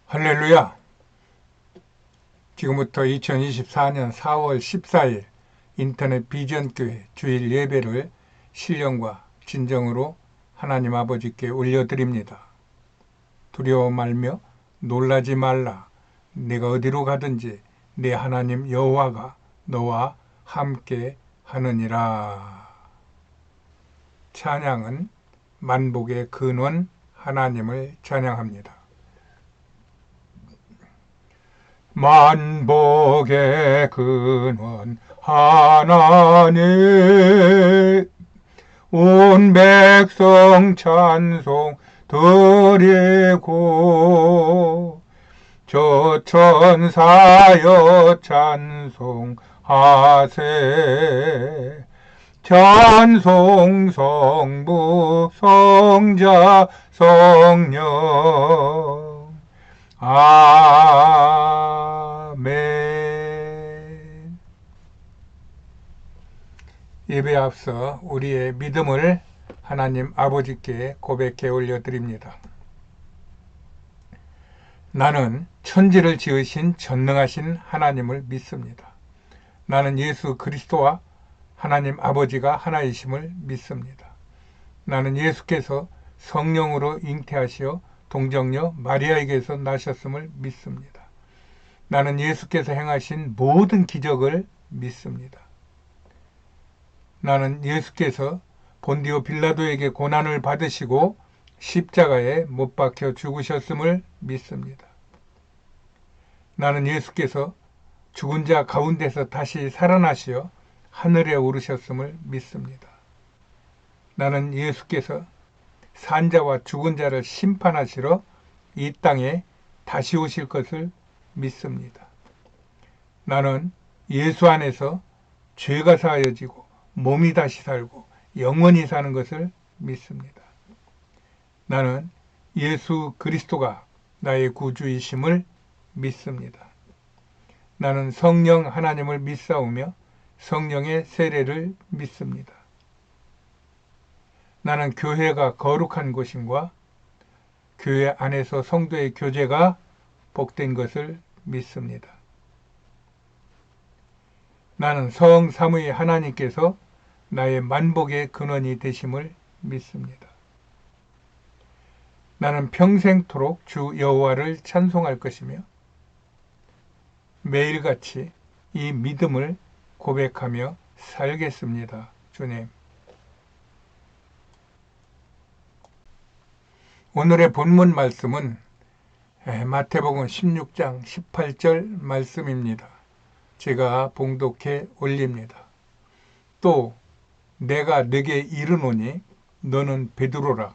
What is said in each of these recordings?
할렐루야! 지금부터 2024년 4월 14일 인터넷 비전교회 주일 예배를 신령과 진정으로 하나님 아버지께 올려드립니다. 두려워 말며 놀라지 말라. 내가 어디로 가든지 내 하나님 여호와가 너와 함께 하느니라. 찬양은 만복의 근원 하나님을 찬양합니다. 만복의 근원 하나님, 온 백성 찬송 드리고 저 천사여 찬송하세. 찬송 성부 성자 성령 아멘. 예배에 앞서 우리의 믿음을 하나님 아버지께 고백해 올려드립니다. 나는 천지를 지으신 전능하신 하나님을 믿습니다. 나는 예수 그리스도와 하나님 아버지가 하나이심을 믿습니다. 나는 예수께서 성령으로 잉태하시어 동정녀 마리아에게서 나셨음을 믿습니다. 나는 예수께서 행하신 모든 기적을 믿습니다. 나는 예수께서 본디오 빌라도에게 고난을 받으시고 십자가에 못 박혀 죽으셨음을 믿습니다. 나는 예수께서 죽은 자 가운데서 다시 살아나시어 하늘에 오르셨음을 믿습니다. 나는 예수께서 산자와 죽은 자를 심판하시러 이 땅에 다시 오실 것을 믿습니다. 나는 예수 안에서 죄가 사하여지고 몸이 다시 살고 영원히 사는 것을 믿습니다. 나는 예수 그리스도가 나의 구주이심을 믿습니다. 나는 성령 하나님을 믿사오며 성령의 세례를 믿습니다. 나는 교회가 거룩한 곳임과 교회 안에서 성도의 교제가 복된 것을 믿습니다. 나는 성삼위 하나님께서 나의 만복의 근원이 되심을 믿습니다. 나는 평생토록 주 여호와를 찬송할 것이며 매일같이 이 믿음을 고백하며 살겠습니다. 주님. 오늘의 본문 말씀은 마태복음 16장 18절 말씀입니다. 제가 봉독해 올립니다. 또 내가 네게 이르노니 너는 베드로라.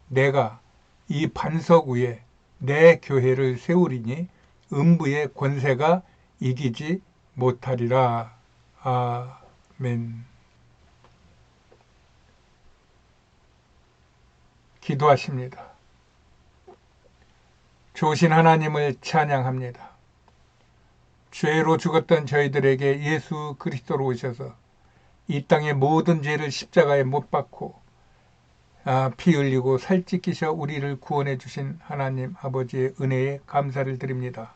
내가 이 반석 위에 내 교회를 세우리니 음부의 권세가 이기지 못하리라. 아멘. 기도하십니다. 좋으신 하나님을 찬양합니다. 죄로 죽었던 저희들에게 예수 그리스도로 오셔서 이 땅의 모든 죄를 십자가에 못 박고 피 흘리고 살 찢기셔 우리를 구원해 주신 하나님 아버지의 은혜에 감사를 드립니다.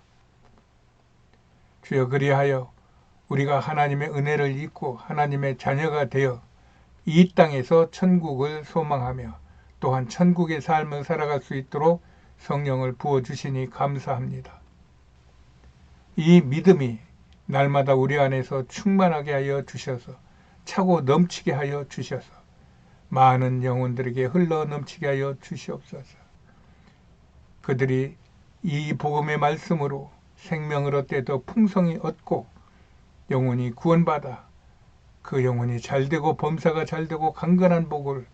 주여, 그리하여 우리가 하나님의 은혜를 입고 하나님의 자녀가 되어 이 땅에서 천국을 소망하며 또한 천국의 삶을 살아갈 수 있도록 성령을 부어주시니 감사합니다. 이 믿음이 날마다 우리 안에서 충만하게 하여 주셔서 차고 넘치게 하여 주셔서 많은 영혼들에게 흘러 넘치게 하여 주시옵소서. 그들이 이 복음의 말씀으로 생명을 얻되 더 풍성히 얻고 영혼이 구원받아 그 영혼이 잘되고 범사가 잘되고 강건한 복을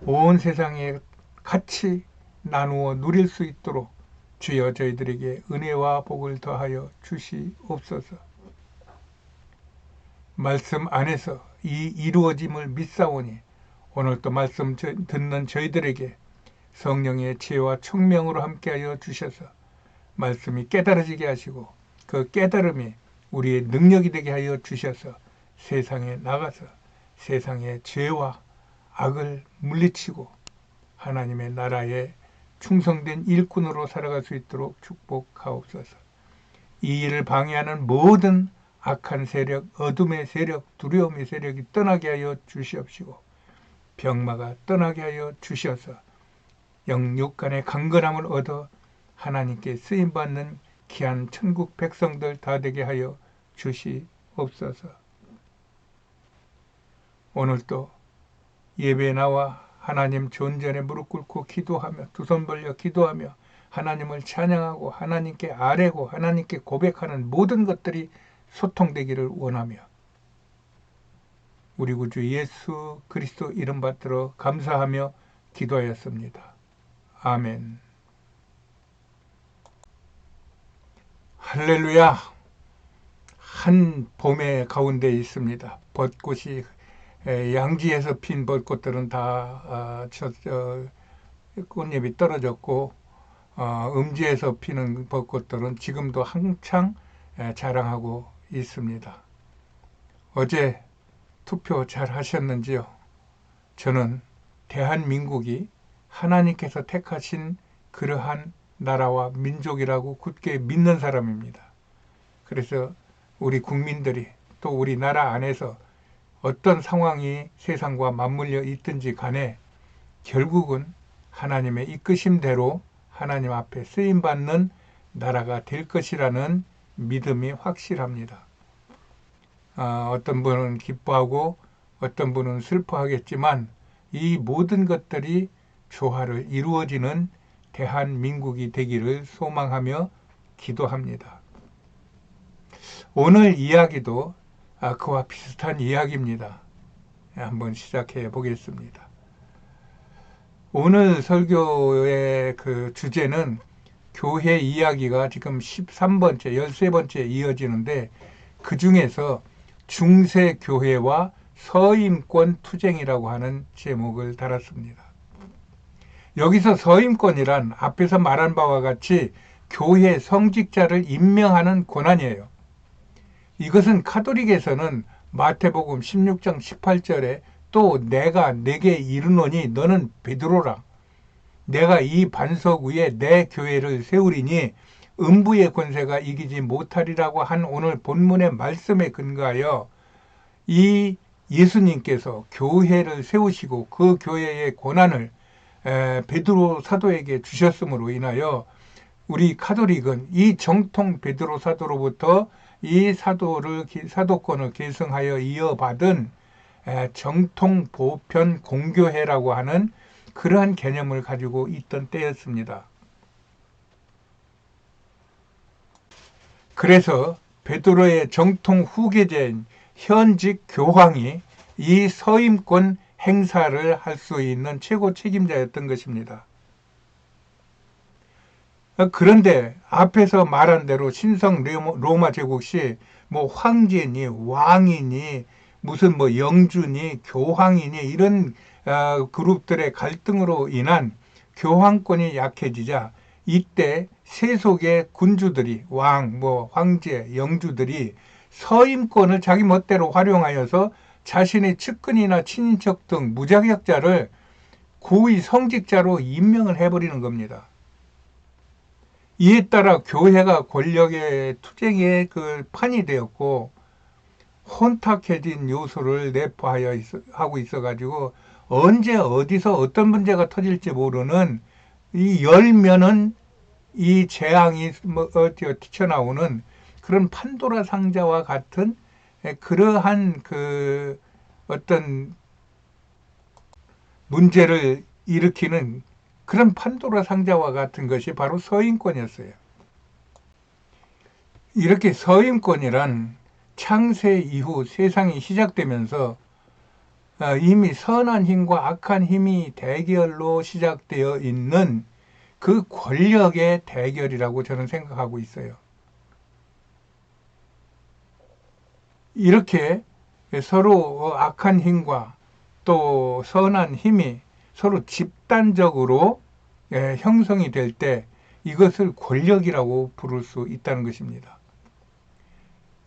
온 세상에 같이 나누어 누릴 수 있도록 주여 저희들에게 은혜와 복을 더하여 주시옵소서. 말씀 안에서 이 이루어짐을 믿사오니 오늘도 말씀 듣는 저희들에게 성령의 지혜와 총명으로 함께하여 주셔서 말씀이 깨달아지게 하시고 그 깨달음이 우리의 능력이 되게 하여 주셔서 세상에 나가서 세상의 죄와 악을 물리치고 하나님의 나라의 충성된 일꾼으로 살아갈 수 있도록 축복하옵소서. 이 일을 방해하는 모든 악한 세력, 어둠의 세력, 두려움의 세력이 떠나게 하여 주시옵시고 병마가 떠나게 하여 주시어서 영육 간의 강건함을 얻어 하나님께 쓰임받는 귀한 천국 백성들 다 되게 하여 주시옵소서. 오늘도 예배에 나와 하나님 존전에 무릎 꿇고 기도하며 두 손 벌려 기도하며 하나님을 찬양하고 하나님께 아뢰고 하나님께 고백하는 모든 것들이 소통되기를 원하며 우리 구주 예수 그리스도 이름 받들어 감사하며 기도하였습니다. 아멘. 할렐루야. 한 봄의 가운데 있습니다. 벚꽃이 양지에서 핀 벚꽃들은 다 꽃잎이 떨어졌고 음지에서 피는 벚꽃들은 지금도 한창 자랑하고 있습니다. 어제 투표 잘 하셨는지요? 저는 대한민국이 하나님께서 택하신 그러한 나라와 민족이라고 굳게 믿는 사람입니다. 그래서 우리 국민들이 또 우리 나라 안에서 어떤 상황이 세상과 맞물려 있든지 간에 결국은 하나님의 이끄심대로 하나님 앞에 쓰임받는 나라가 될 것이라는 믿음이 확실합니다. 어떤 분은 기뻐하고 어떤 분은 슬퍼하겠지만 이 모든 것들이 조화를 이루어지는 대한민국이 되기를 소망하며 기도합니다. 오늘 이야기도 그와 비슷한 이야기입니다. 한번 시작해 보겠습니다. 오늘 설교의 그 주제는 교회 이야기가 지금 13번째, 13번째 이어지는데 그 중에서 중세교회와 서임권 투쟁이라고 하는 제목을 달았습니다. 여기서 서임권이란 앞에서 말한 바와 같이 교회 성직자를 임명하는 권한이에요. 이것은 카톨릭에서는 마태복음 16장 18절에 또 내가 네게 이르노니 너는 베드로라. 내가 이 반석 위에 내 교회를 세우리니 음부의 권세가 이기지 못하리라고 한 오늘 본문의 말씀에 근거하여 이 예수님께서 교회를 세우시고 그 교회의 권한을 베드로 사도에게 주셨음으로 인하여 우리 카톨릭은 이 정통 베드로 사도로부터 이 사도권을 계승하여 이어받은 정통 보편 공교회라고 하는 그러한 개념을 가지고 있던 때였습니다. 그래서 베드로의 정통 후계자인 현직 교황이 이 서임권 행사를 할 수 있는 최고 책임자였던 것입니다. 그런데 앞에서 말한 대로 신성 로마 제국 시 뭐 황제니 왕이니 무슨 뭐 영주니 교황이니 이런 그룹들의 갈등으로 인한 교황권이 약해지자 이때 세속의 군주들이 왕, 뭐 황제, 영주들이 서임권을 자기 멋대로 활용하여서 자신의 측근이나 친인척 등 무자격자를 고위 성직자로 임명을 해버리는 겁니다. 이에 따라 교회가 권력의 투쟁의 그 판이 되었고 혼탁해진 요소를 내포하여 하고 있어가지고 언제 어디서 어떤 문제가 터질지 모르는 이 열면은 이 재앙이 튀쳐나오는 그런 판도라 상자와 같은 그러한 그 어떤 문제를 일으키는 그런 판도라 상자와 같은 것이 바로 서임권이었어요. 이렇게 서임권이란 창세 이후 세상이 시작되면서 이미 선한 힘과 악한 힘이 대결로 시작되어 있는 그 권력의 대결이라고 저는 생각하고 있어요. 이렇게 서로 악한 힘과 또 선한 힘이 서로 집단적으로 형성이 될 때 이것을 권력이라고 부를 수 있다는 것입니다.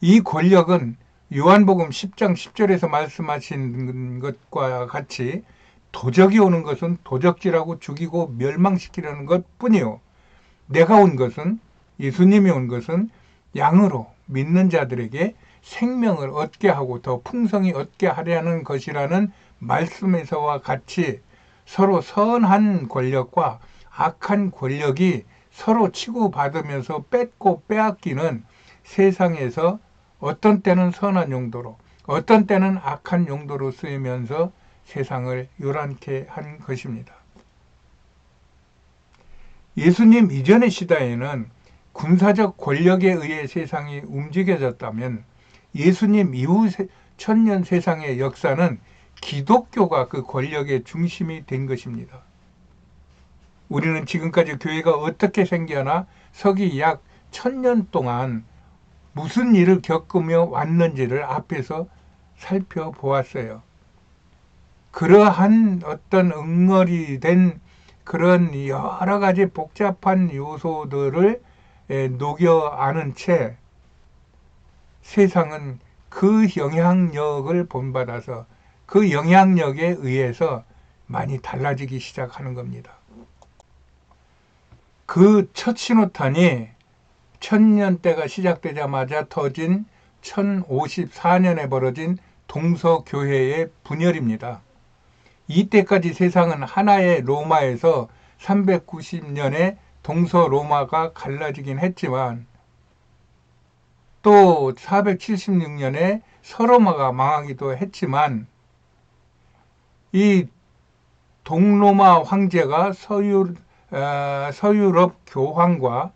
이 권력은 요한복음 10장 10절에서 말씀하신 것과 같이 도적이 오는 것은 도적질하고 죽이고 멸망시키려는 것뿐이요. 내가 온 것은, 예수님이 온 것은 양으로 믿는 자들에게 생명을 얻게 하고 더 풍성히 얻게 하려는 것이라는 말씀에서와 같이 서로 선한 권력과 악한 권력이 서로 치고받으면서 뺏고 빼앗기는 세상에서 어떤 때는 선한 용도로, 어떤 때는 악한 용도로 쓰이면서 세상을 요란케 한 것입니다. 예수님 이전의 시대에는 군사적 권력에 의해 세상이 움직여졌다면 예수님 이후 천년 세상의 역사는 기독교가 그 권력의 중심이 된 것입니다. 우리는 지금까지 교회가 어떻게 생겨나 서기 약 1000년 동안 무슨 일을 겪으며 왔는지를 앞에서 살펴보았어요. 그러한 어떤 응어리된 그런 여러 가지 복잡한 요소들을 녹여 아는 채 세상은 그 영향력을 본받아서 그 영향력에 의해서 많이 달라지기 시작하는 겁니다. 그 첫 신호탄이 1000년대가 시작되자마자 터진 1054년에 벌어진 동서교회의 분열입니다. 이때까지 세상은 하나의 로마에서 390년에 동서로마가 갈라지긴 했지만 또 476년에 서로마가 망하기도 했지만 이 동로마 황제가 서유럽 교황과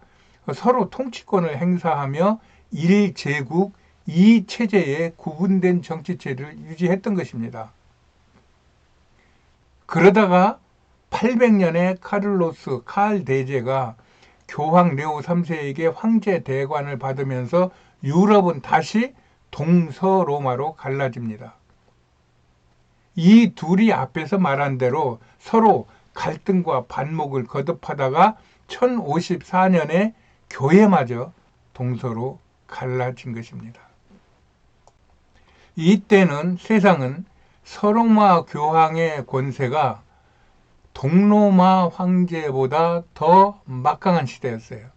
서로 통치권을 행사하며 1제국 2체제의 구분된 정치체를 유지했던 것입니다. 그러다가 800년에 카를로스 칼 대제가 교황 레오 3세에게 황제 대관을 받으면서 유럽은 다시 동서로마로 갈라집니다. 이 둘이 앞에서 말한 대로 서로 갈등과 반목을 거듭하다가 1054년에 교회마저 동서로 갈라진 것입니다. 이때는 세상은 서로마 교황의 권세가 동로마 황제보다 더 막강한 시대였어요.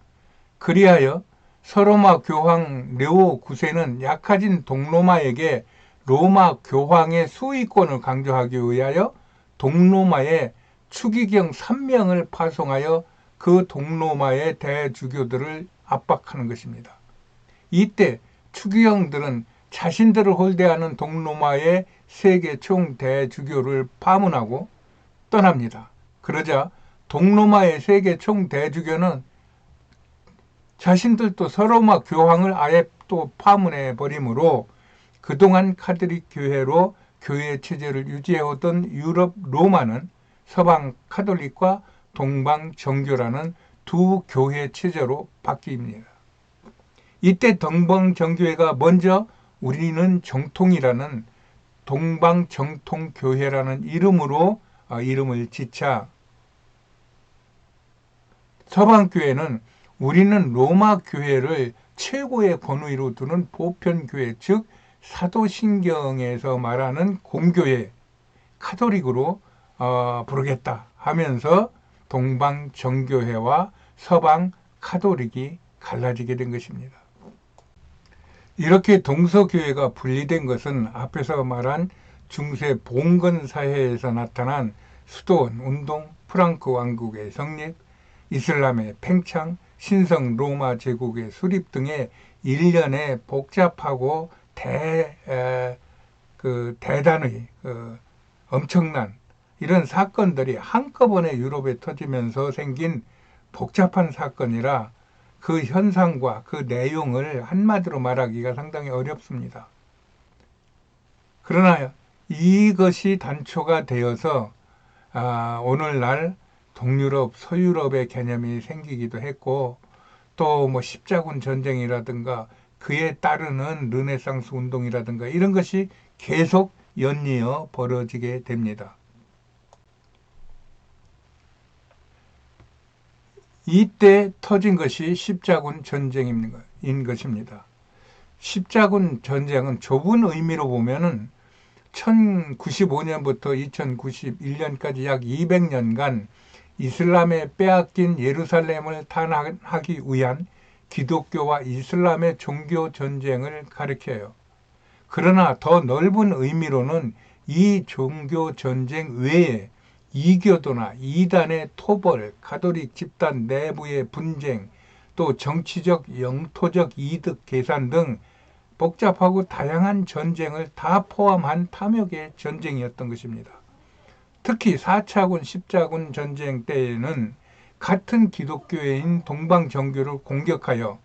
그리하여 서로마 교황 레오 9세는 약해진 동로마에게 로마 교황의 수위권을 강조하기 위하여 동로마에 추기경 3명을 파송하여 그 동로마의 대주교들을 압박하는 것입니다. 이때 추기경들은 자신들을 홀대하는 동로마의 세계 총 대주교를 파문하고 떠납니다. 그러자 동로마의 세계 총 대주교는 자신들도 서로마 교황을 아예 또 파문해 버리므로 그동안 카톨릭 교회로 교회 체제를 유지해오던 유럽 로마는 서방 카톨릭과 동방 정교라는 두 교회 체제로 바뀝니다. 이때 동방 정교회가 먼저 우리는 정통이라는 동방 정통 교회라는 이름으로 이름을 짓자 서방 교회는 우리는 로마 교회를 최고의 권위로 두는 보편교회, 즉 사도신경에서 말하는 공교회, 카톨릭으로 부르겠다 하면서 동방 정교회와 서방 카톨릭이 갈라지게 된 것입니다. 이렇게 동서교회가 분리된 것은 앞에서 말한 중세 봉건 사회에서 나타난 수도원 운동, 프랑크 왕국의 성립, 이슬람의 팽창, 신성 로마 제국의 수립 등의 일련의 복잡하고 대단의 엄청난 이런 사건들이 한꺼번에 유럽에 터지면서 생긴 복잡한 사건이라 그 현상과 그 내용을 한마디로 말하기가 상당히 어렵습니다. 그러나 이것이 단초가 되어서 오늘날 동유럽, 서유럽의 개념이 생기기도 했고 또 뭐 십자군 전쟁이라든가 그에 따르는 르네상스 운동이라든가 이런 것이 계속 연이어 벌어지게 됩니다. 이때 터진 것이 십자군 전쟁인 것입니다. 십자군 전쟁은 좁은 의미로 보면은 1095년부터 2091년까지 약 200년간 이슬람에 빼앗긴 예루살렘을 탄압하기 위한 기독교와 이슬람의 종교 전쟁을 가리켜요. 그러나 더 넓은 의미로는 이 종교 전쟁 외에 이교도나 이단의 토벌, 가톨릭 집단 내부의 분쟁, 또 정치적, 영토적 이득 계산 등 복잡하고 다양한 전쟁을 다 포함한 탐욕의 전쟁이었던 것입니다. 특히 4차군, 10차군 전쟁 때에는 같은 기독교회인 동방정교를 공격하여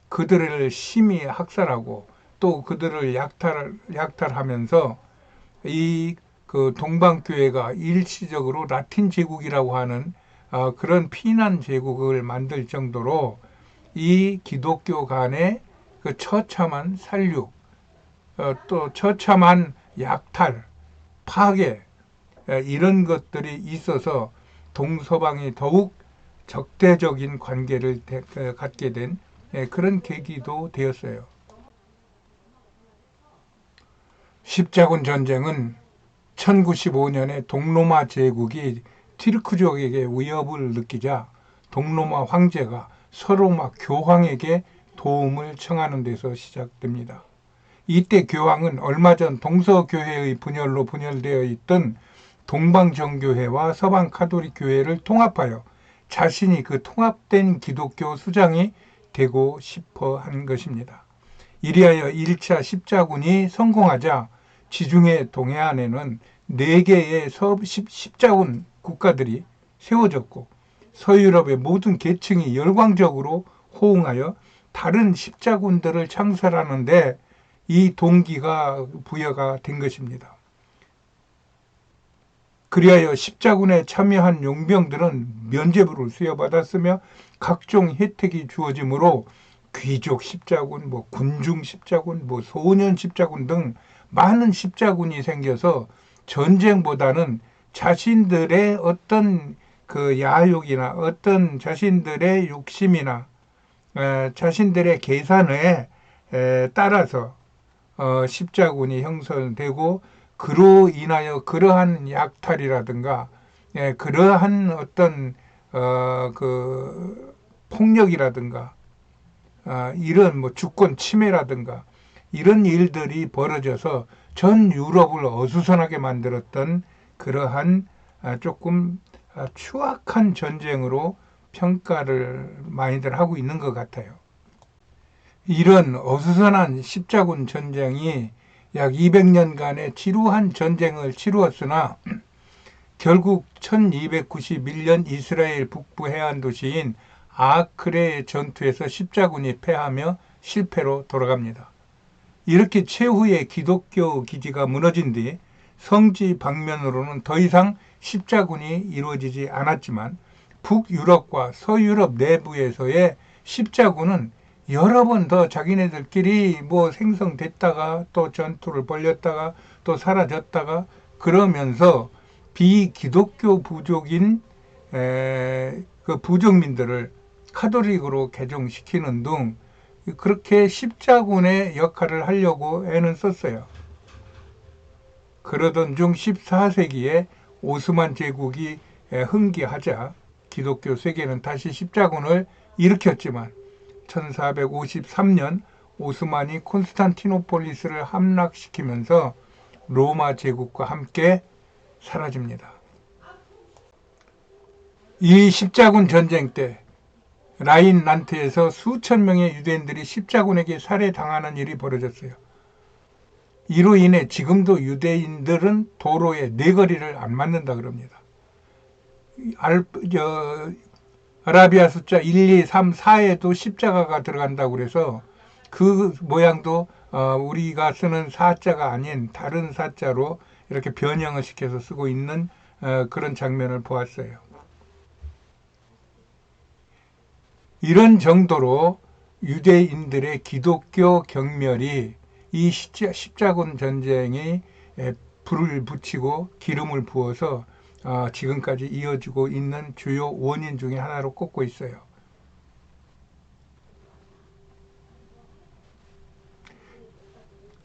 그들을 심히 학살하고 또 그들을 약탈하면서 이 그 동방교회가 일시적으로 라틴 제국이라고 하는 그런 피난 제국을 만들 정도로 이 기독교 간의 그 처참한 살육, 또 처참한 약탈, 파괴, 이런 것들이 있어서 동서방이 더욱 적대적인 관계를 갖게 된 그런 계기도 되었어요. 십자군 전쟁은 1095년에 동로마 제국이 튀르크족에게 위협을 느끼자 동로마 황제가 서로마 교황에게 도움을 청하는 데서 시작됩니다. 이때 교황은 얼마 전 동서교회의 분열로 분열되어 있던 동방정교회와 서방 카톨릭 교회를 통합하여 자신이 그 통합된 기독교 수장이 되고 싶어 한 것입니다. 이리하여 1차 십자군이 성공하자 지중해 동해안에는 4개의 십자군 국가들이 세워졌고 서유럽의 모든 계층이 열광적으로 호응하여 다른 십자군들을 창설하는데 이 동기가 부여가 된 것입니다. 그리하여 십자군에 참여한 용병들은 면죄부를 수여받았으며 각종 혜택이 주어지므로 귀족 십자군, 군중 십자군, 소년 십자군 등 많은 십자군이 생겨서 전쟁보다는 자신들의 어떤 그 야욕이나 어떤 자신들의 욕심이나 자신들의 계산에 따라서 십자군이 형성되고 그로 인하여 그러한 약탈이라든가 그러한 어떤 그 폭력이라든가 이런 주권 침해라든가 이런 일들이 벌어져서 전 유럽을 어수선하게 만들었던 그러한 조금 추악한 전쟁으로 평가를 많이들 하고 있는 것 같아요. 이런 어수선한 십자군 전쟁이 약 200년간의 지루한 전쟁을 치루었으나 결국 1291년 이스라엘 북부 해안 도시인 아크레의 전투에서 십자군이 패하며 실패로 돌아갑니다. 이렇게 최후의 기독교 기지가 무너진 뒤 성지 방면으로는 더 이상 십자군이 이루어지지 않았지만 북유럽과 서유럽 내부에서의 십자군은 여러 번 더 자기네들끼리 생성됐다가 또 전투를 벌였다가 또 사라졌다가 그러면서 비기독교 부족인 그 부족민들을 카톨릭으로 개종시키는 등 그렇게 십자군의 역할을 하려고 애는 썼어요. 그러던 중 14세기에 오스만 제국이 흥기하자 기독교 세계는 다시 십자군을 일으켰지만 1453년 오스만이 콘스탄티노폴리스를 함락시키면서 로마 제국과 함께 사라집니다. 이 십자군 전쟁 때 라인란트에서 수천 명의 유대인들이 십자군에게 살해당하는 일이 벌어졌어요. 이로 인해 지금도 유대인들은 도로에 네거리를 안 맞는다 그럽니다. 아라비아 숫자 1, 2, 3, 4에도 십자가가 들어간다고 그래서 그 모양도 우리가 쓰는 사자가 아닌 다른 사자로 이렇게 변형을 시켜서 쓰고 있는 그런 장면을 보았어요. 이런 정도로 유대인들의 기독교 경멸이 이 십자군 전쟁에 불을 붙이고 기름을 부어서 지금까지 이어지고 있는 주요 원인 중에 하나로 꼽고 있어요.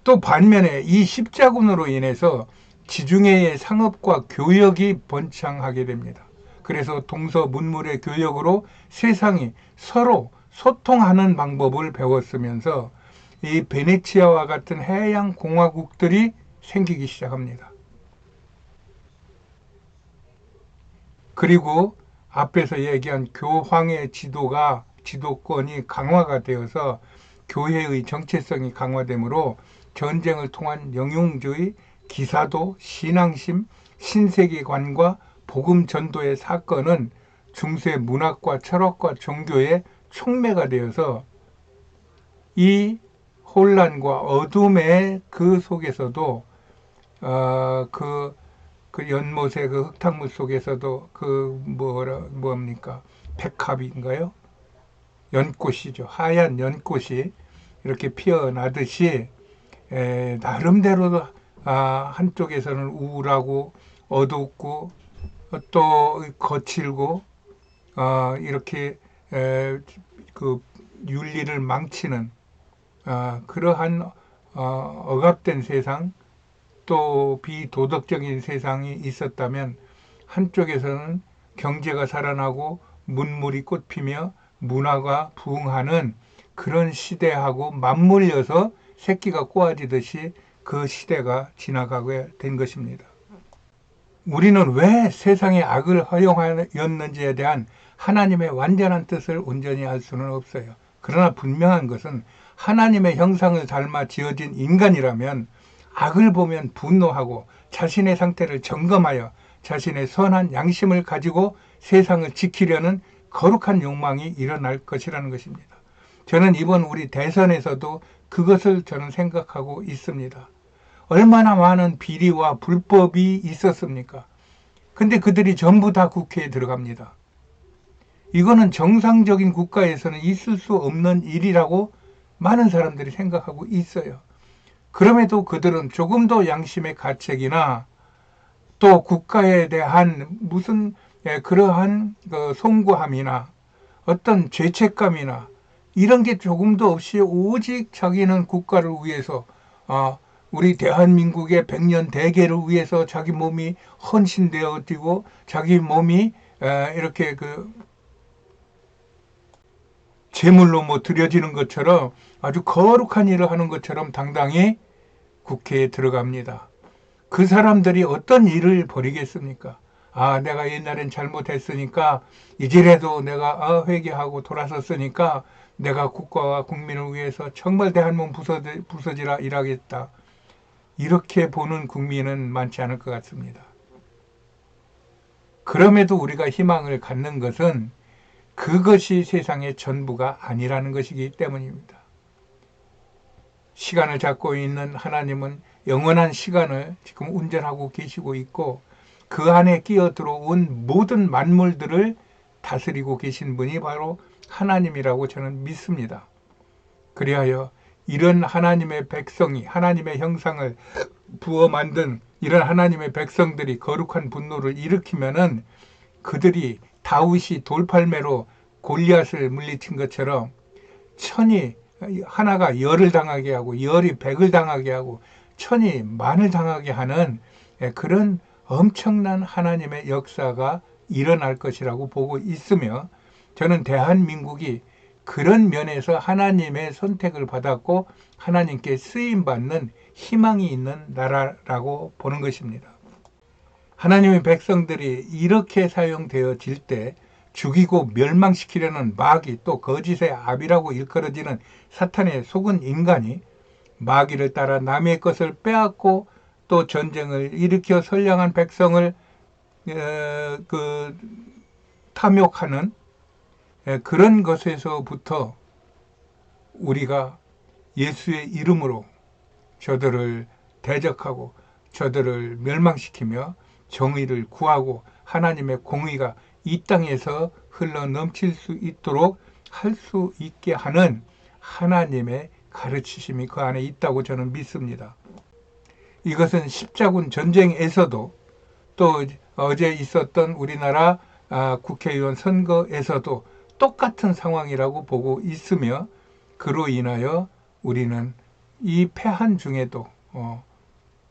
또 반면에 이 십자군으로 인해서 지중해의 상업과 교역이 번창하게 됩니다. 그래서 동서문물의 교역으로 세상이 서로 소통하는 방법을 배웠으면서 이 베네치아와 같은 해양 공화국들이 생기기 시작합니다. 그리고 앞에서 얘기한 교황의 지도권이 강화가 되어서 교회의 정체성이 강화되므로 전쟁을 통한 영웅주의, 기사도, 신앙심, 신세계관과 복음 전도의 사건은 중세 문학과 철학과 종교의 촉매가 되어서 이 혼란과 어둠의 그 속에서도 그 연못의 그 흙탕물 속에서도 뭡니까? 백합인가요? 연꽃이죠. 하얀 연꽃이 이렇게 피어나듯이 나름대로 한쪽에서는 우울하고 어둡고 또 거칠고 이렇게 그 윤리를 망치는 그러한 억압된 세상 또 비도덕적인 세상이 있었다면 한쪽에서는 경제가 살아나고 문물이 꽃피며 문화가 부흥하는 그런 시대하고 맞물려서 새끼가 꼬아지듯이 그 시대가 지나가게 된 것입니다. 우리는 왜 세상에 악을 허용하였는지에 대한 하나님의 완전한 뜻을 온전히 알 수는 없어요. 그러나 분명한 것은 하나님의 형상을 닮아 지어진 인간이라면 악을 보면 분노하고 자신의 상태를 점검하여 자신의 선한 양심을 가지고 세상을 지키려는 거룩한 욕망이 일어날 것이라는 것입니다. 저는 이번 우리 대선에서도 그것을 저는 생각하고 있습니다. 얼마나 많은 비리와 불법이 있었습니까? 근데 그들이 전부 다 국회에 들어갑니다. 이거는 정상적인 국가에서는 있을 수 없는 일이라고 많은 사람들이 생각하고 있어요. 그럼에도 그들은 조금도 양심의 가책이나 또 국가에 대한 무슨 그러한 송구함이나 어떤 죄책감이나 이런 게 조금도 없이 오직 자기는 국가를 위해서 우리 대한민국의 100년 대계를 위해서 자기 몸이 헌신되어지고 자기 몸이 이렇게 그 제물로 드려지는 것처럼 아주 거룩한 일을 하는 것처럼 당당히 국회에 들어갑니다. 그 사람들이 어떤 일을 벌이겠습니까? 내가 옛날엔 잘못했으니까 이제라도 내가 회개하고 돌아섰으니까 내가 국가와 국민을 위해서 정말 대한민국 부서지라 일하겠다. 이렇게 보는 국민은 많지 않을 것 같습니다. 그럼에도 우리가 희망을 갖는 것은 그것이 세상의 전부가 아니라는 것이기 때문입니다. 시간을 잡고 있는 하나님은 영원한 시간을 지금 운전하고 계시고 있고 그 안에 끼어 들어온 모든 만물들을 다스리고 계신 분이 바로 하나님이라고 저는 믿습니다. 그리하여 이런 하나님의 백성이 하나님의 형상을 부어 만든 이런 하나님의 백성들이 거룩한 분노를 일으키면은 그들이 다윗이 돌팔매로 골리앗을 물리친 것처럼 천이 하나가 열을 당하게 하고 열이 백을 당하게 하고 천이 만을 당하게 하는 그런 엄청난 하나님의 역사가 일어날 것이라고 보고 있으며 저는 대한민국이 그런 면에서 하나님의 선택을 받았고 하나님께 쓰임받는 희망이 있는 나라라고 보는 것입니다. 하나님의 백성들이 이렇게 사용되어질 때 죽이고 멸망시키려는 마귀 또 거짓의 압이라고 일컬어지는 사탄의 속은 인간이 마귀를 따라 남의 것을 빼앗고 또 전쟁을 일으켜 선량한 백성을 탐욕하는 그런 것에서부터 우리가 예수의 이름으로 저들을 대적하고 저들을 멸망시키며 정의를 구하고 하나님의 공의가 이 땅에서 흘러 넘칠 수 있도록 할 수 있게 하는 하나님의 가르치심이 그 안에 있다고 저는 믿습니다. 이것은 십자군 전쟁에서도 또 어제 있었던 우리나라 국회의원 선거에서도 똑같은 상황이라고 보고 있으며 그로 인하여 우리는 이 패한 중에도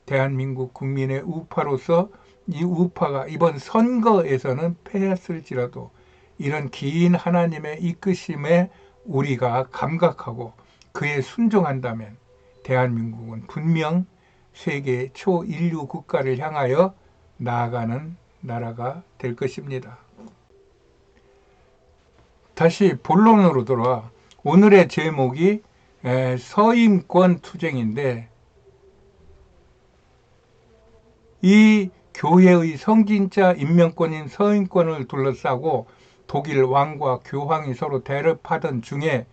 대한민국 국민의 우파로서 이 우파가 이번 선거에서는 패했을지라도 이런 긴 하나님의 이끄심에 우리가 감각하고 그에 순종한다면 대한민국은 분명 세계 초인류 국가를 향하여 나아가는 나라가 될 것입니다. 다시 본론으로 돌아와 오늘의 제목이 서임권 투쟁인데, 이 교회의 성진자 임명권인 서임권을 둘러싸고 독일 왕과 교황이 서로 대립하던 중에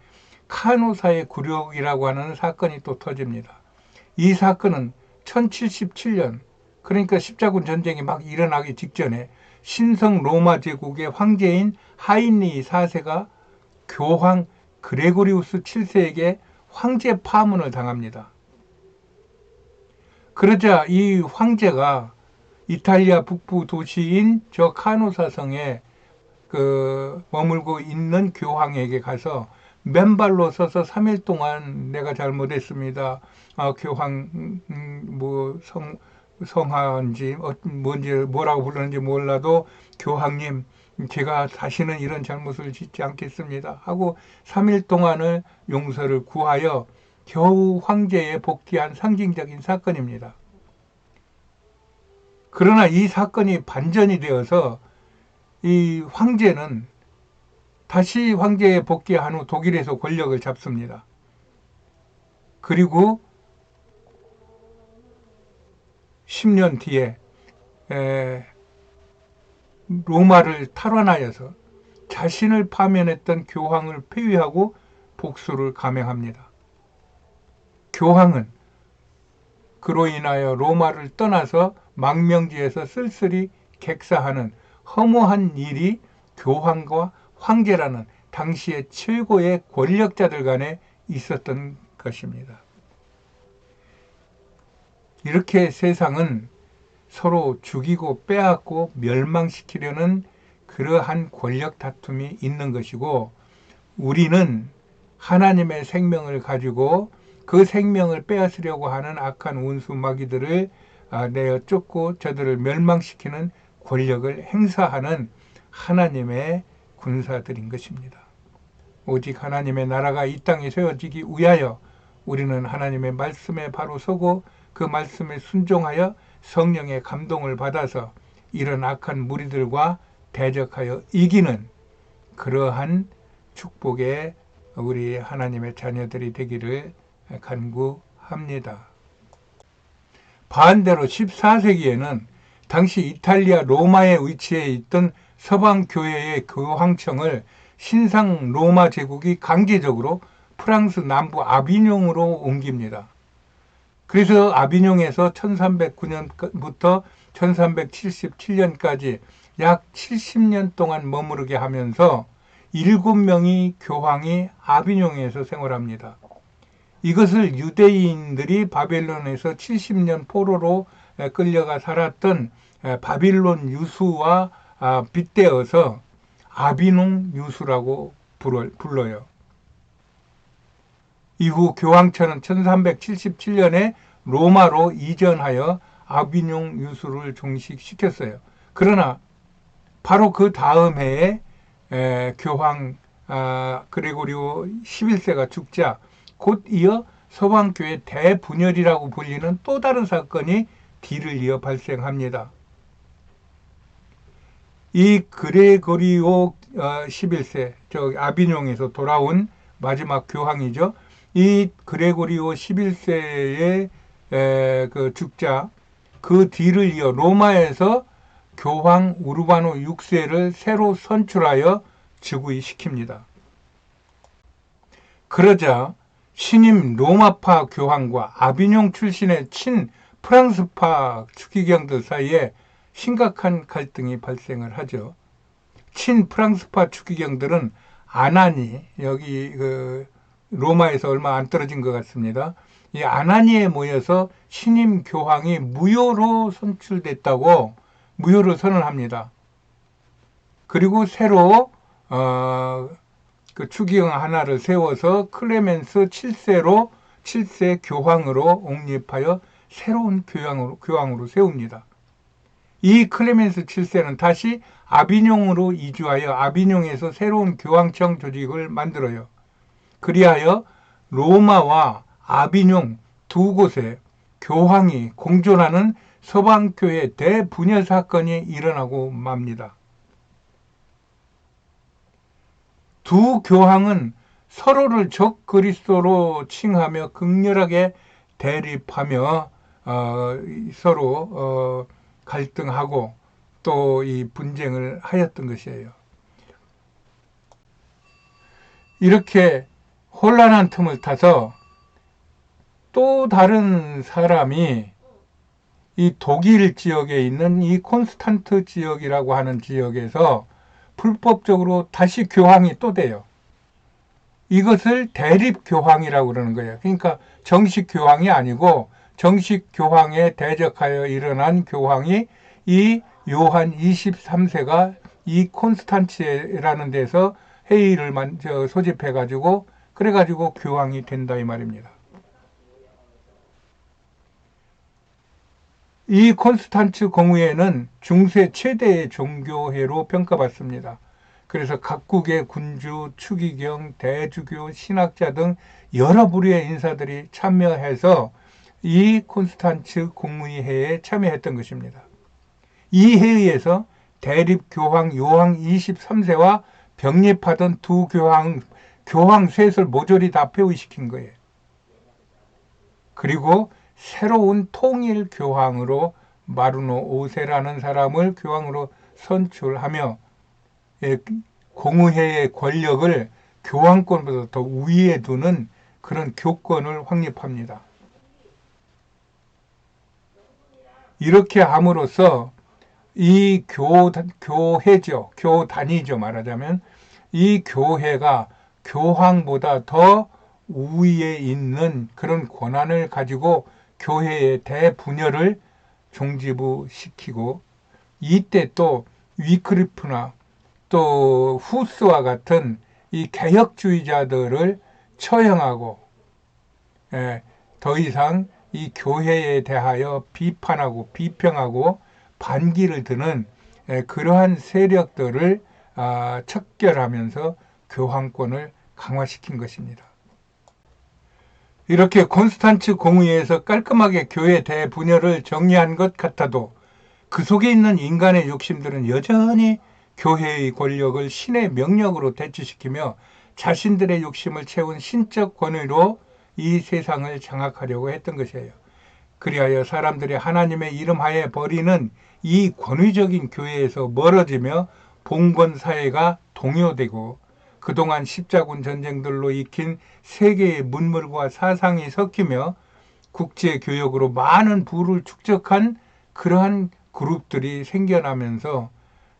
카누사의 굴욕이라고 하는 사건이 또 터집니다. 이 사건은 1077년, 그러니까 십자군 전쟁이 막 일어나기 직전에 신성 로마 제국의 황제인 하인리 4세가 교황 그레고리우스 7세에게 황제 파문을 당합니다. 그러자 이 황제가 이탈리아 북부 도시인 저 카누사성에 머물고 있는 교황에게 가서 맨발로 서서 3일 동안 내가 잘못했습니다. 교황 성화인지 뭔지 뭐라고 부르는지 몰라도 교황님, 제가 다시는 이런 잘못을 짓지 않겠습니다 하고 3일 동안을 용서를 구하여 겨우 황제에 복귀한 상징적인 사건입니다. 그러나 이 사건이 반전이 되어서 이 황제는 다시 황제에 복귀한 후 독일에서 권력을 잡습니다. 그리고 10년 뒤에 로마를 탈환하여서 자신을 파면했던 교황을 폐위하고 복수를 감행합니다. 교황은 그로 인하여 로마를 떠나서 망명지에서 쓸쓸히 객사하는 허무한 일이 교황과 황제라는 당시의 최고의 권력자들 간에 있었던 것입니다. 이렇게 세상은 서로 죽이고 빼앗고 멸망시키려는 그러한 권력 다툼이 있는 것이고, 우리는 하나님의 생명을 가지고 그 생명을 빼앗으려고 하는 악한 원수 마귀들을 내어 쫓고 저들을 멸망시키는 권력을 행사하는 하나님의 군사들인 것입니다. 오직 하나님의 나라가 이 땅에 세워지기 위하여 우리는 하나님의 말씀에 바로 서고 그 말씀에 순종하여 성령의 감동을 받아서 이런 악한 무리들과 대적하여 이기는 그러한 축복의 우리 하나님의 자녀들이 되기를 간구합니다. 반대로 14세기에는 당시 이탈리아 로마에 위치해 있던 서방교회의 교황청을 신상 로마 제국이 강제적으로 프랑스 남부 아비뇽으로 옮깁니다. 그래서 아비뇽에서 1309년부터 1377년까지 약 70년 동안 머무르게 하면서 7명의 교황이 아비뇽에서 생활합니다. 이것을 유대인들이 바벨론에서 70년 포로로 끌려가 살았던 바빌론 유수와 빗대어서 아비뇽 유수라고 불러요. 이후 교황청은 1377년에 로마로 이전하여 아비뇽 유수를 종식시켰어요. 그러나 바로 그 다음 해에 교황 그레고리오 11세가 죽자 곧 이어 서방교회 대분열이라고 불리는 또 다른 사건이 뒤를 이어 발생합니다. 이 그레고리오 11세, 아비뇽에서 돌아온 마지막 교황이죠. 이 그레고리오 11세의 죽자 그 뒤를 이어 로마에서 교황 우르바노 6세를 새로 선출하여 즉위시킵니다. 그러자 신임 로마파 교황과 아비뇽 출신의 친 프랑스파 추기경들 사이에 심각한 갈등이 발생을 하죠. 친 프랑스파 추기경들은 아나니, 여기 로마에서 얼마 안 떨어진 것 같습니다. 이 아나니에 모여서 신임 교황이 무효로 선출됐다고 무효를 선언합니다. 그리고 새로 그 추기경 하나를 세워서 클레멘스 7세로 7세 교황으로 옹립하여 새로운 교황으로 세웁니다. 이 클레멘스 7세는 다시 아비뇽으로 이주하여 아비뇽에서 새로운 교황청 조직을 만들어요. 그리하여 로마와 아비뇽 두 곳에 교황이 공존하는 서방교회 대분열 사건이 일어나고 맙니다. 두 교황은 서로를 적 그리스도로 칭하며 극렬하게 대립하며 서로 갈등하고 또 이 분쟁을 하였던 것이에요. 이렇게 혼란한 틈을 타서 또 다른 사람이 이 독일 지역에 있는 이 콘스탄트 지역이라고 하는 지역에서 불법적으로 다시 교황이 또 돼요. 이것을 대립교황이라고 그러는 거예요. 그러니까 정식 교황이 아니고 정식 교황에 대적하여 일어난 교황이 이 요한 23세가 이 콘스탄츠라는 데서 회의를 소집해가지고 그래가지고 교황이 된다 이 말입니다. 이 콘스탄츠 공의회는 중세 최대의 종교회로 평가받습니다. 그래서 각국의 군주, 추기경, 대주교, 신학자 등 여러 부류의 인사들이 참여해서 이 콘스탄츠 공의회에 참여했던 것입니다. 이 회의에서 대립교황 요한 23세와 병립하던 두 교황 셋을 모조리 다 폐위시킨 거예요. 그리고 새로운 통일 교황으로 마르노 5세라는 사람을 교황으로 선출하며 공의회의 권력을 교황권보다 더 위에 두는 그런 교권을 확립합니다. 이렇게 함으로써 이 교회죠. 교단이죠. 말하자면 이 교회가 교황보다 더 우위에 있는 그런 권한을 가지고 교회의 대분열을 종지부시키고 이때 또 위크리프나 또 후스와 같은 이 개혁주의자들을 처형하고 더 이상 이 교회에 대하여 비판하고 비평하고 반기를 드는 그러한 세력들을 척결하면서 교황권을 강화시킨 것입니다. 이렇게 콘스탄츠 공의회에서 깔끔하게 교회 대분열을 정리한 것 같아도 그 속에 있는 인간의 욕심들은 여전히 교회의 권력을 신의 명령으로 대치시키며 자신들의 욕심을 채운 신적 권위로 이 세상을 장악하려고 했던 것이에요. 그리하여 사람들이 하나님의 이름 하에 벌이는 이 권위적인 교회에서 멀어지며 봉건 사회가 동요되고 그동안 십자군 전쟁들로 익힌 세계의 문물과 사상이 섞이며 국제교역으로 많은 부를 축적한 그러한 그룹들이 생겨나면서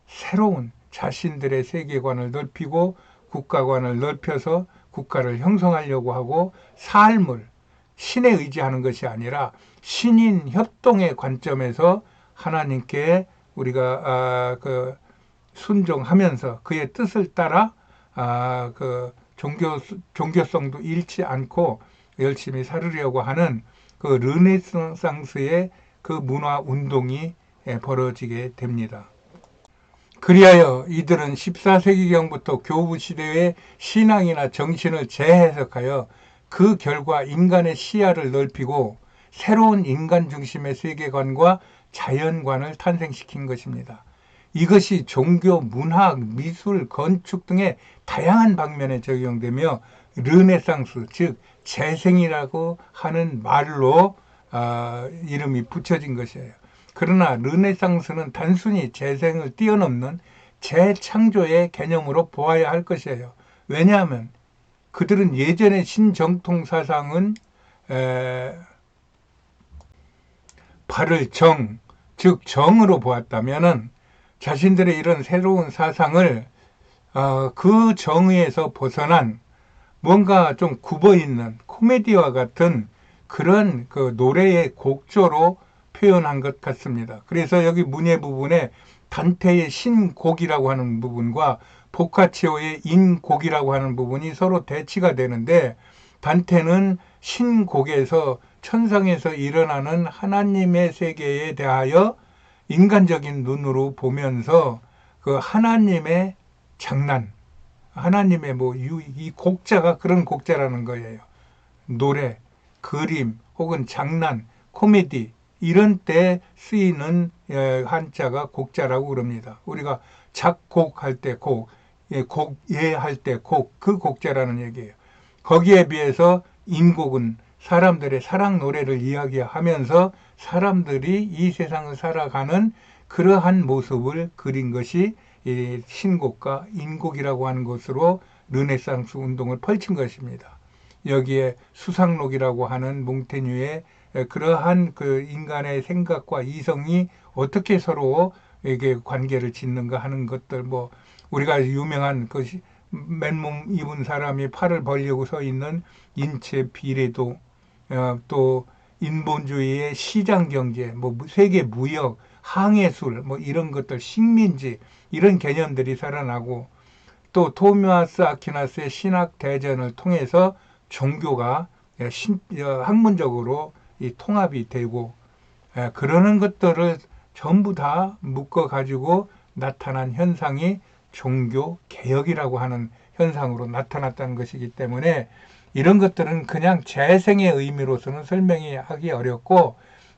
새로운 자신들의 세계관을 넓히고 국가관을 넓혀서 국가를 형성하려고 하고 삶을 신에 의지하는 것이 아니라 신인 협동의 관점에서 하나님께 우리가 순종하면서 그의 뜻을 따라 종교성도 잃지 않고 열심히 살으려고 하는 그 르네상스의 그 문화 운동이 벌어지게 됩니다. 그리하여 이들은 14세기경부터 교부 시대의 신앙이나 정신을 재해석하여 그 결과 인간의 시야를 넓히고 새로운 인간 중심의 세계관과 자연관을 탄생시킨 것입니다. 이것이 종교, 문학, 미술, 건축 등의 다양한 방면에 적용되며 르네상스, 즉 재생이라고 하는 말로 이름이 붙여진 것이에요. 그러나 르네상스는 단순히 재생을 뛰어넘는 재창조의 개념으로 보아야 할 것이에요. 왜냐하면 그들은 예전의 신정통 사상은 발을 즉 정으로 보았다면은 자신들의 이런 새로운 사상을 그 정의에서 벗어난 뭔가 좀 굽어있는 코미디와 같은 그런 그 노래의 곡조로 표현한 것 같습니다. 그래서 여기 문예 부분에 단테의 신곡이라고 하는 부분과 보카치오의 인곡이라고 하는 부분이 서로 대치가 되는데 단테는 신곡에서 천상에서 일어나는 하나님의 세계에 대하여 인간적인 눈으로 보면서 그 하나님의 장난, 하나님의 이 곡자가 그런 곡자라는 거예요. 노래, 그림, 혹은 장난, 코미디 이런 때 쓰이는 한자가 곡자라고 그럽니다. 우리가 작곡할 때 곡, 곡예할 때 곡, 그 곡자라는 얘기예요. 거기에 비해서 인곡은 사람들의 사랑 노래를 이야기하면서 사람들이 이 세상을 살아가는 그러한 모습을 그린 것이 신곡과 인곡이라고 하는 것으로 르네상스 운동을 펼친 것입니다. 여기에 수상록이라고 하는 몽테뉴의 그러한 그 인간의 생각과 이성이 어떻게 서로 이게 관계를 짓는가 하는 것들, 우리가 유명한 그 맨몸 입은 사람이 팔을 벌리고 서 있는 인체 비례도, 또 인본주의의 시장 경제, 세계 무역, 항해술, 이런 것들, 식민지 이런 개념들이 살아나고, 또 토마스 아퀴나스의 신학 대전을 통해서 종교가 학문적으로 통합이 되고, 그러는 것들을 전부 다 묶어 가지고 나타난 현상이 종교 개혁이라고 하는 현상으로 나타났다는 것이기 때문에 이런 것들은 그냥 재생의 의미로서는 설명이 하기 어렵고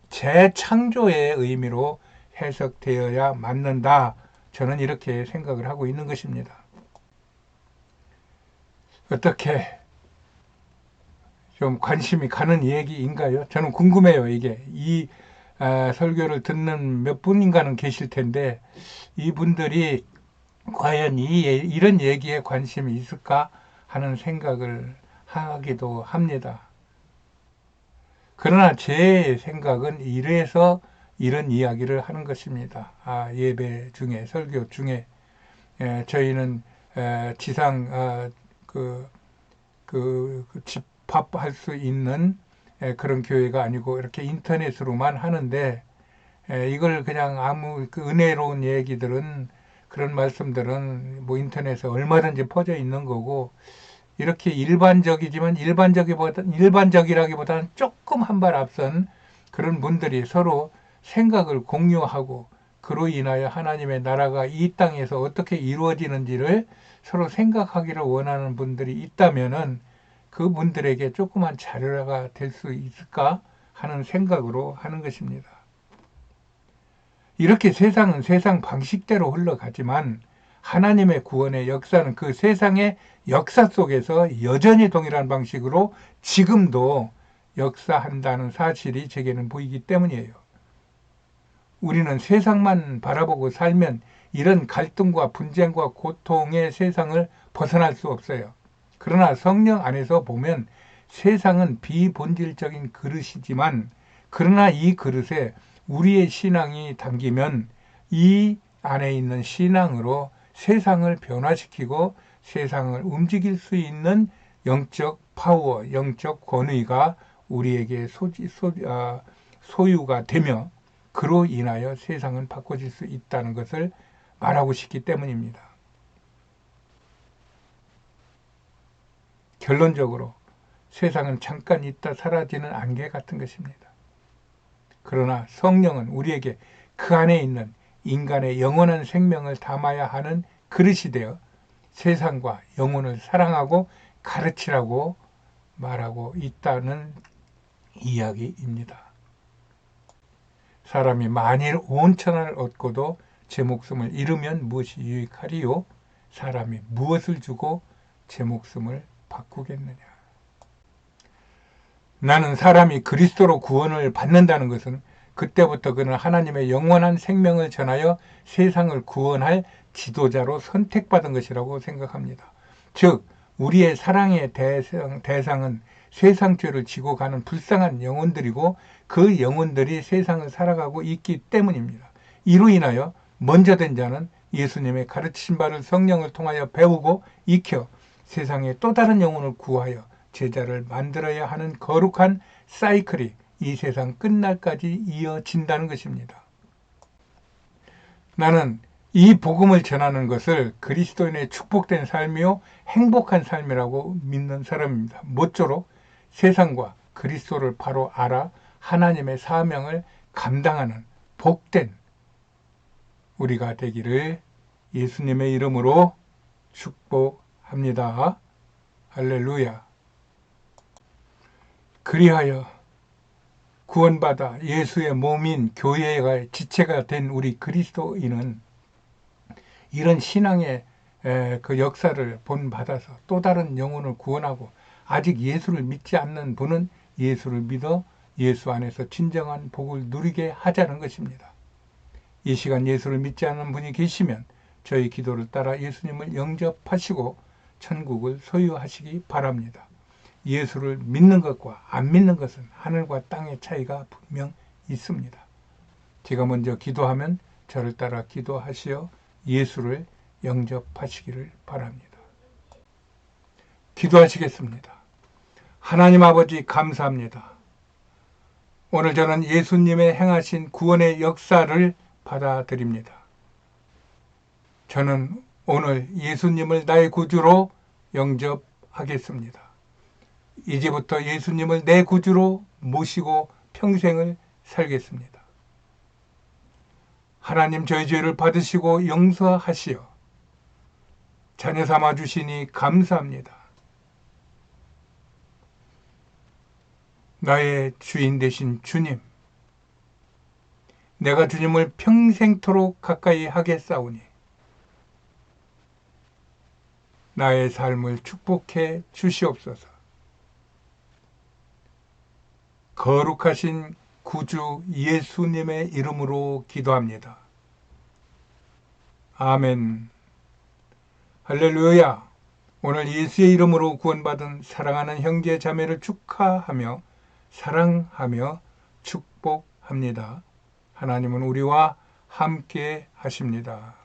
재창조의 의미로 해석되어야 맞는다. 저는 이렇게 생각을 하고 있는 것입니다. 어떻게 좀 관심이 가는 얘기인가요? 저는 궁금해요. 이게 이 설교를 듣는 몇 분인가는 계실 텐데 이분들이 과연 이런 얘기에 관심이 있을까 하는 생각을 하기도 합니다. 그러나 제 생각은 이래서 이런 이야기를 하는 것입니다. 예배 중에, 설교 중에 저희는 지상 집합할 수 있는 그런 교회가 아니고 이렇게 인터넷으로만 하는데, 이걸 그냥 아무 은혜로운 얘기들은, 그런 말씀들은 인터넷에 얼마든지 퍼져 있는 거고, 이렇게 일반적이지만 일반적이라기보다는 조금 한 발 앞선 그런 분들이 서로 생각을 공유하고 그로 인하여 하나님의 나라가 이 땅에서 어떻게 이루어지는지를 서로 생각하기를 원하는 분들이 있다면은 그분들에게 조그만 자료가 될 수 있을까 하는 생각으로 하는 것입니다. 이렇게 세상은 세상 방식대로 흘러가지만 하나님의 구원의 역사는 그 세상의 역사 속에서 여전히 동일한 방식으로 지금도 역사한다는 사실이 제게는 보이기 때문이에요. 우리는 세상만 바라보고 살면 이런 갈등과 분쟁과 고통의 세상을 벗어날 수 없어요. 그러나 성령 안에서 보면 세상은 비본질적인 그릇이지만, 그러나 이 그릇에 우리의 신앙이 담기면 이 안에 있는 신앙으로 세상을 변화시키고 세상을 움직일 수 있는 영적 파워, 영적 권위가 우리에게 소유가 되며 그로 인하여 세상은 바꿔질 수 있다는 것을 말하고 싶기 때문입니다. 결론적으로 세상은 잠깐 있다 사라지는 안개 같은 것입니다. 그러나 성령은 우리에게 그 안에 있는 인간의 영원한 생명을 담아야 하는 그릇이 되어 세상과 영혼을 사랑하고 가르치라고 말하고 있다는 이야기입니다. 사람이 만일 온 천하를 얻고도 제 목숨을 잃으면 무엇이 유익하리요? 사람이 무엇을 주고 제 목숨을 바꾸겠느냐? 나는 사람이 그리스도로 구원을 받는다는 것은 그때부터 그는 하나님의 영원한 생명을 전하여 세상을 구원할 지도자로 선택받은 것이라고 생각합니다. 즉 우리의 사랑의 대상은 세상 죄를 지고 가는 불쌍한 영혼들이고 그 영혼들이 세상을 살아가고 있기 때문입니다. 이로 인하여 먼저 된 자는 예수님의 가르치신 바를 성령을 통하여 배우고 익혀 세상에 또 다른 영혼을 구하여 제자를 만들어야 하는 거룩한 사이클이 이 세상 끝날까지 이어진다는 것입니다. 나는 이 복음을 전하는 것을 그리스도인의 축복된 삶이요 행복한 삶이라고 믿는 사람입니다. 모쪼록 세상과 그리스도를 바로 알아 하나님의 사명을 감당하는 복된 우리가 되기를 예수님의 이름으로 축복합니다. 할렐루야. 그리하여 구원받아 예수의 몸인 교회가 지체가 된 우리 그리스도인은 이런 신앙의 그 역사를 본받아서 또 다른 영혼을 구원하고 아직 예수를 믿지 않는 분은 예수를 믿어 예수 안에서 진정한 복을 누리게 하자는 것입니다. 이 시간 예수를 믿지 않는 분이 계시면 저희 기도를 따라 예수님을 영접하시고 천국을 소유하시기 바랍니다. 예수를 믿는 것과 안 믿는 것은 하늘과 땅의 차이가 분명 있습니다. 제가 먼저 기도하면 저를 따라 기도하시어 예수를 영접하시기를 바랍니다. 기도하시겠습니다. 하나님 아버지 감사합니다. 오늘 저는 예수님의 행하신 구원의 역사를 받아들입니다. 저는 오늘 예수님을 나의 구주로 영접하겠습니다. 이제부터 예수님을 내 구주로 모시고 평생을 살겠습니다. 하나님 저희 죄를 받으시고 용서하시어 자녀 삼아 주시니 감사합니다. 나의 주인 되신 주님, 내가 주님을 평생토록 가까이 하겠사오니 나의 삶을 축복해 주시옵소서. 거룩하신 구주 예수님의 이름으로 기도합니다. 아멘. 할렐루야. 오늘 예수의 이름으로 구원받은 사랑하는 형제 자매를 축하하며 사랑하며 축복합니다. 하나님은 우리와 함께 하십니다.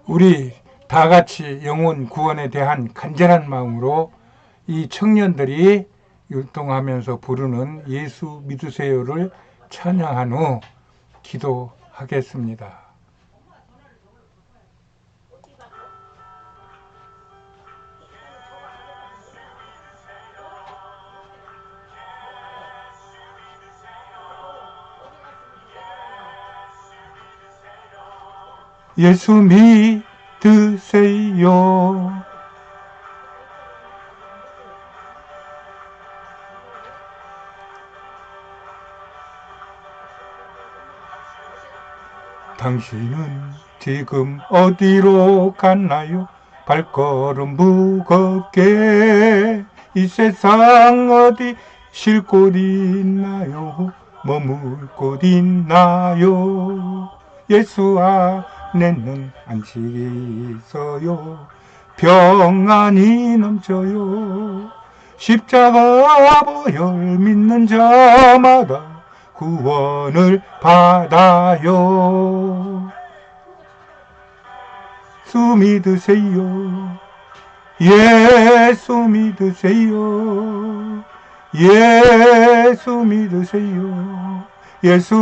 우리 다 같이 영혼 구원에 대한 간절한 마음으로 이 청년들이 율동하면서 부르는 예수 믿으세요를 찬양한 후 기도하겠습니다. 예수 믿으세요. 당신은 지금 어디로 갔나요? 발걸음 무겁게 이 세상 어디 쉴 곳 있나요? 머물 곳 있나요? 예수 안에는 안식이 있어요. 평안이 넘쳐요. 십자가 보혈 믿는 자마다 구원을 받아요. 예수 믿으세요. 예수 믿으세요. 예수 믿으세요. 예수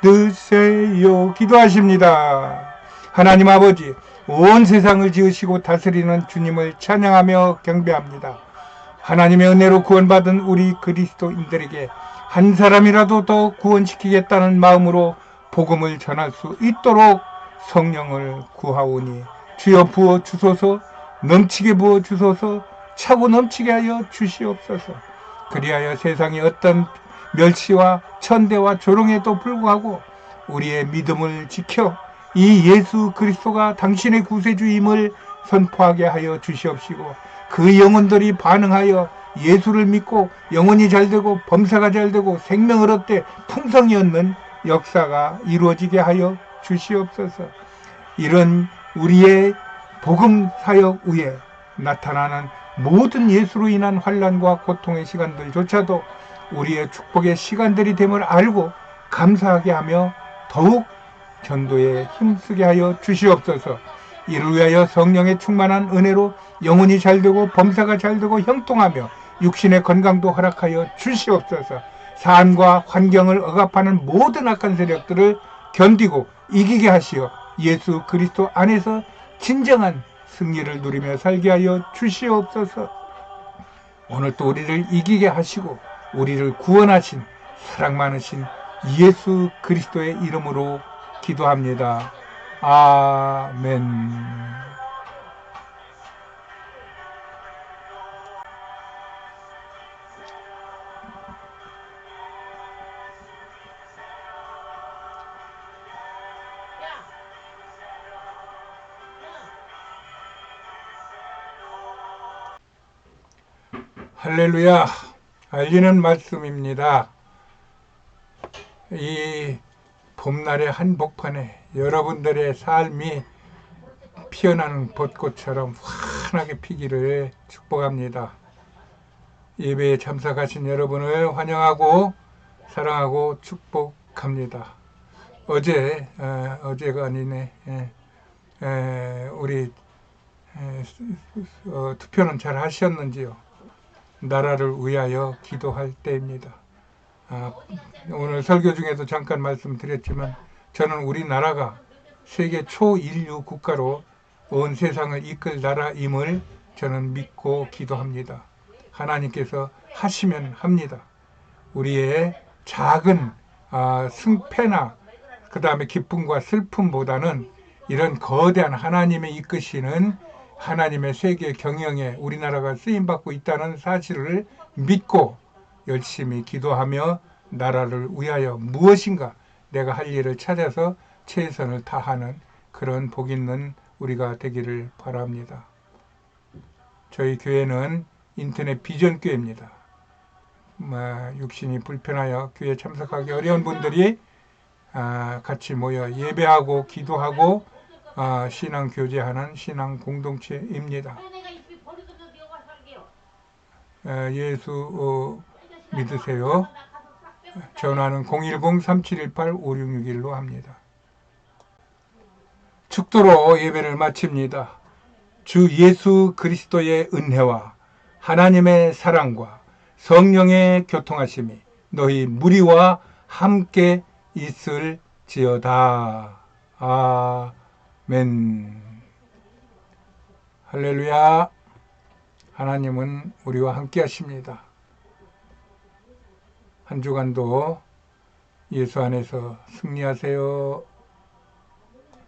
믿으세요. 기도하십니다. 하나님 아버지, 온 세상을 지으시고 다스리는 주님을 찬양하며 경배합니다. 하나님의 은혜로 구원받은 우리 그리스도인들에게 한 사람이라도 더 구원시키겠다는 마음으로 복음을 전할 수 있도록 성령을 구하오니 주여 부어 주소서, 넘치게 부어 주소서, 차고 넘치게 하여 주시옵소서. 그리하여 세상의 어떤 멸시와 천대와 조롱에도 불구하고 우리의 믿음을 지켜 이 예수 그리스도가 당신의 구세주임을 선포하게 하여 주시옵시고 그 영혼들이 반응하여 예수를 믿고 영혼이 잘되고 범사가 잘되고 생명을 얻되 풍성히 얻는 역사가 이루어지게 하여 주시옵소서. 이런 우리의 복음 사역 위에 나타나는 모든 예수로 인한 환난과 고통의 시간들조차도 우리의 축복의 시간들이 됨을 알고 감사하게 하며 더욱 전도에 힘쓰게 하여 주시옵소서. 이를 위하여 성령의 충만한 은혜로 영혼이 잘되고 범사가 잘되고 형통하며 육신의 건강도 허락하여 주시옵소서. 삶과 환경을 억압하는 모든 악한 세력들을 견디고 이기게 하시어 예수 그리스도 안에서 진정한 승리를 누리며 살게 하여 주시옵소서. 오늘 또 우리를 이기게 하시고 우리를 구원하신 사랑 많으신 예수 그리스도의 이름으로 기도합니다. 아멘. 할렐루야. 알리는 말씀입니다. 이 봄날의 한복판에 여러분들의 삶이 피어나는 벚꽃처럼 환하게 피기를 축복합니다. 예배에 참석하신 여러분을 환영하고 사랑하고 축복합니다. 어제가 아니네. 우리 투표는 잘 하셨는지요? 나라를 위하여 기도할 때입니다. 오늘 설교 중에도 잠깐 말씀드렸지만 저는 우리나라가 세계 초인류 국가로 온 세상을 이끌 나라임을 저는 믿고 기도합니다. 하나님께서 하시면 합니다. 우리의 작은 승패나 그 다음에 기쁨과 슬픔보다는 이런 거대한 하나님의 이끄시는 하나님의 세계 경영에 우리나라가 쓰임받고 있다는 사실을 믿고 열심히 기도하며 나라를 위하여 무엇인가 내가 할 일을 찾아서 최선을 다하는 그런 복 있는 우리가 되기를 바랍니다. 저희 교회는 인터넷 비전교회입니다. 육신이 불편하여 교회에 참석하기 어려운 분들이 같이 모여 예배하고 기도하고 신앙 교제하는 신앙 공동체입니다. 예수 믿으세요. 전화는 010-3718-5661로 합니다. 축도로 예배를 마칩니다. 주 예수 그리스도의 은혜와 하나님의 사랑과 성령의 교통하심이 너희 무리와 함께 있을지어다. 아멘. 할렐루야. 하나님은 우리와 함께 하십니다. 한 주간도 예수 안에서 승리하세요.